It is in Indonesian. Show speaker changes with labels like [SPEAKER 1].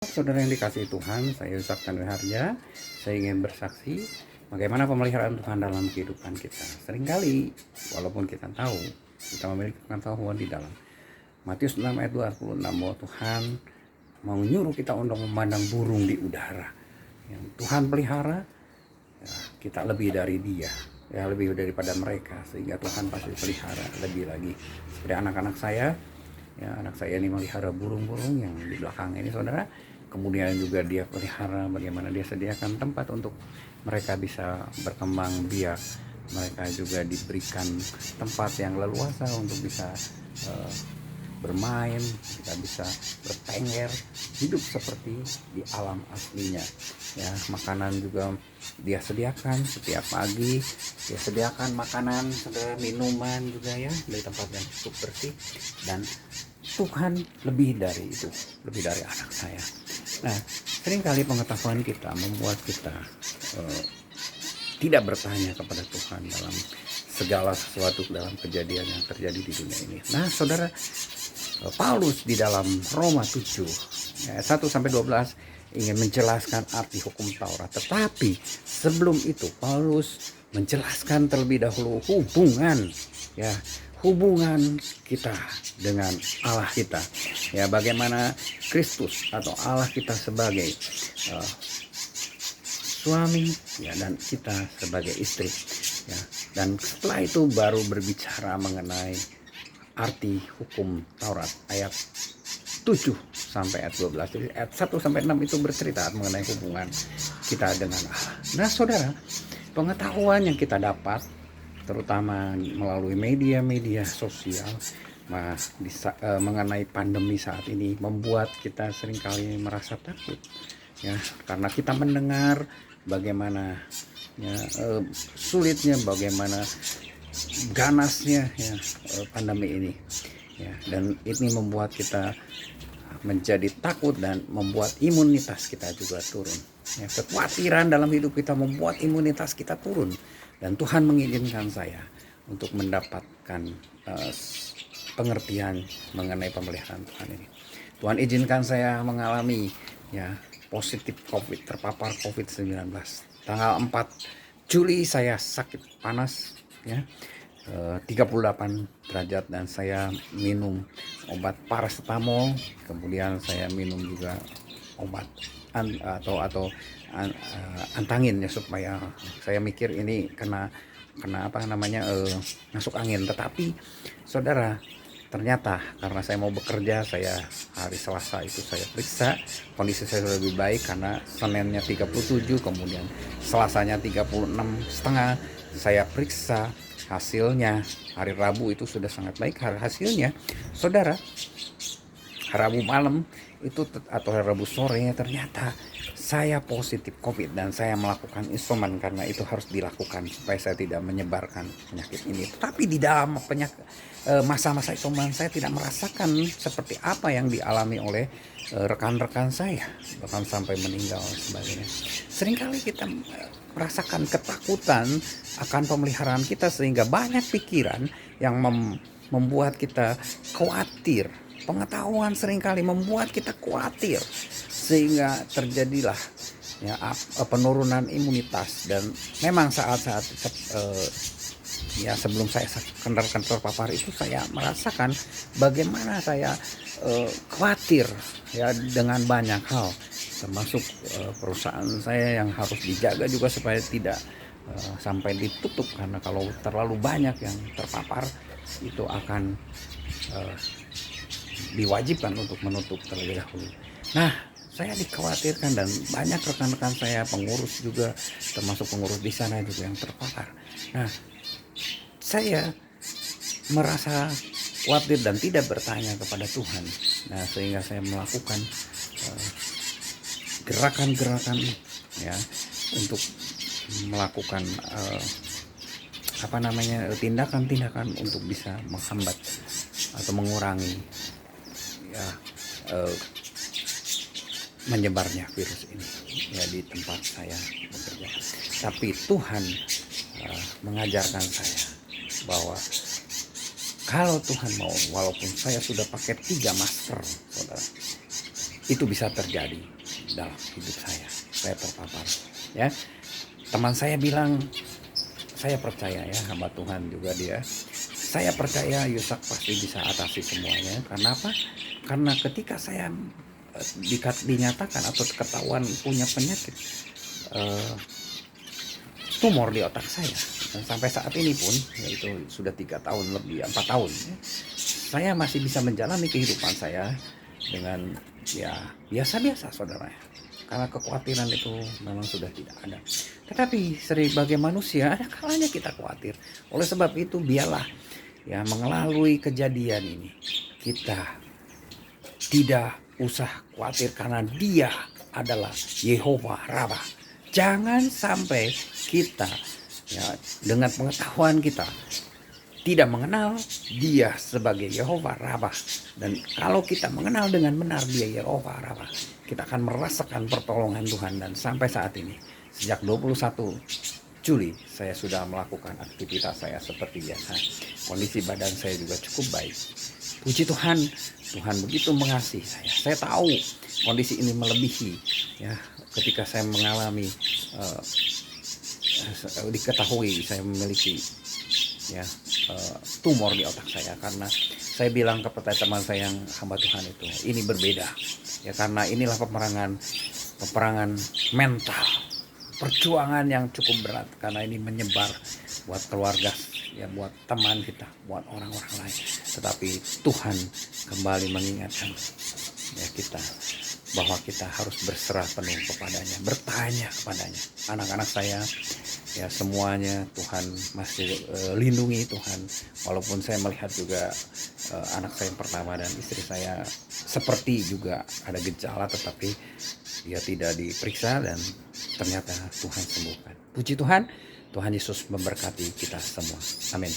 [SPEAKER 1] Saudara yang dikasihi Tuhan, saya Yusak Harja. Saya ingin bersaksi bagaimana pemeliharaan Tuhan dalam kehidupan kita. Seringkali, walaupun kita tahu, kita memiliki pengetahuan di dalam Matius 6 ayat 26 bahwa Tuhan mau nyuruh kita untuk memandang burung di udara. Yang Tuhan pelihara, ya, kita lebih dari dia, ya lebih daripada mereka, sehingga Tuhan pasti pelihara lebih lagi. Seperti anak-anak saya, ya anak saya ini melihara burung-burung yang di belakang ini, saudara. Kemudian juga dia pelihara bagaimana dia sediakan tempat untuk mereka bisa berkembang biak. Mereka juga diberikan tempat yang leluasa untuk bisa bermain, kita bisa bertengger, hidup seperti di alam aslinya. Ya, makanan juga dia sediakan setiap pagi, dia sediakan makanan, saudara, minuman juga ya dari tempat yang cukup bersih. Dan Tuhan lebih dari itu, lebih dari anak saya. Nah, seringkali pengetahuan kita membuat kita tidak bertanya kepada Tuhan dalam segala sesuatu dalam kejadian yang terjadi di dunia ini. Nah, saudara, Paulus di dalam Roma 7 ayat 1-12 ingin menjelaskan arti hukum Taurat. Tetapi sebelum itu Paulus menjelaskan terlebih dahulu hubungan kita dengan Allah kita, ya, bagaimana Kristus atau Allah kita sebagai suami, ya, dan kita sebagai istri, ya. Dan setelah itu baru berbicara mengenai arti hukum Taurat ayat 7 sampai ayat 12. Jadi ayat 1 sampai 6 itu bercerita mengenai hubungan kita dengan Allah. Nah, saudara, pengetahuan yang kita dapat terutama melalui media-media sosial mengenai pandemi saat ini membuat kita seringkali merasa takut, ya, karena kita mendengar bagaimana, ya, sulitnya, bagaimana ganasnya, ya, pandemi ini, ya, dan ini membuat kita menjadi takut dan membuat imunitas kita juga turun, ya. Kekhawatiran dalam hidup kita membuat imunitas kita turun. Dan Tuhan mengizinkan saya untuk mendapatkan pengertian mengenai pemeliharaan Tuhan ini. Tuhan izinkan saya mengalami, ya, positif COVID, terpapar COVID-19. Tanggal 4 Juli saya sakit panas, ya, 38 derajat, dan saya minum obat paracetamol. Kemudian saya minum juga obat atau antangin, ya, supaya saya mikir ini kena masuk angin. Tetapi saudara, ternyata karena saya mau bekerja, saya hari Selasa itu saya periksa, kondisi saya sudah lebih baik karena Seninnya 37, kemudian Selasanya 36,5. Saya periksa hasilnya hari Rabu itu sudah sangat baik hasilnya, saudara. Rabu malam itu atau Rabu sore ternyata saya positif COVID, dan saya melakukan isoman karena itu harus dilakukan supaya saya tidak menyebarkan penyakit ini. Tetapi di dalam masa-masa isoman saya tidak merasakan seperti apa yang dialami oleh rekan-rekan saya, bahkan sampai meninggal sebagainya. Seringkali kita merasakan ketakutan akan pemeliharaan kita sehingga banyak pikiran yang membuat kita khawatir. Pengetahuan seringkali membuat kita khawatir sehingga terjadilah, ya, penurunan imunitas. Dan memang saat-saat ya sebelum saya terpapar itu saya merasakan bagaimana saya khawatir, ya, dengan banyak hal, termasuk perusahaan saya yang harus dijaga juga supaya tidak sampai ditutup, karena kalau terlalu banyak yang terpapar itu akan diwajibkan untuk menutup terlebih dahulu. Nah, saya dikhawatirkan, dan banyak rekan-rekan saya pengurus juga, termasuk pengurus di sana juga yang terpapar. Nah, saya merasa khawatir dan tidak bertanya kepada Tuhan. Nah, sehingga saya melakukan gerakan-gerakan, ya, untuk melakukan tindakan-tindakan untuk bisa menghambat atau mengurangi, ya, menyebarnya virus ini, ya, di tempat saya bekerja. Tapi Tuhan mengajarkan saya bahwa kalau Tuhan mau, walaupun saya sudah pakai 3 masker, saudara, itu bisa terjadi dalam hidup saya terpapar ya. Teman saya bilang, saya percaya ya, hamba Tuhan juga dia, saya percaya Yusak pasti bisa atasi semuanya. Karena apa? Karena ketika saya dinyatakan atau ketahuan punya penyakit tumor di otak saya, dan sampai saat ini pun, yaitu sudah 3 tahun lebih, 4 tahun ya, saya masih bisa menjalani kehidupan saya dengan ya biasa-biasa saudara, karena kekhawatiran itu memang sudah tidak ada. Tetapi sebagai manusia ada kalanya kita khawatir. Oleh sebab itu biarlah ya melalui kejadian ini kita tidak usah khawatir, karena Dia adalah Yehova Rabbah. Jangan sampai kita ya dengan pengetahuan kita tidak mengenal Dia sebagai Yehova Rabbah. Dan kalau kita mengenal dengan benar Dia Yehova Rabbah, kita akan merasakan pertolongan Tuhan. Dan sampai saat ini, sejak 21 Juli, saya sudah melakukan aktivitas saya seperti biasa. Kondisi badan saya juga cukup baik. Puji Tuhan, Tuhan begitu mengasihi saya. Saya tahu kondisi ini melebihi ya, ketika saya mengalami diketahui saya memiliki ya tumor di otak saya. Karena saya bilang kepada teman saya yang hamba Tuhan itu, ini berbeda ya, karena inilah peperangan mental, perjuangan yang cukup berat, karena ini menyebar buat keluarga ya, buat teman kita, buat orang-orang lain. Tetapi Tuhan kembali mengingatkan ya kita bahwa kita harus berserah penuh kepadanya, bertanya kepadanya. Anak-anak saya ya semuanya Tuhan masih lindungi Tuhan. Walaupun saya melihat juga anak saya yang pertama dan istri saya seperti juga ada gejala, tetapi dia tidak diperiksa dan ternyata Tuhan sembuhkan. Puji Tuhan, Tuhan Yesus memberkati kita semua. Amin.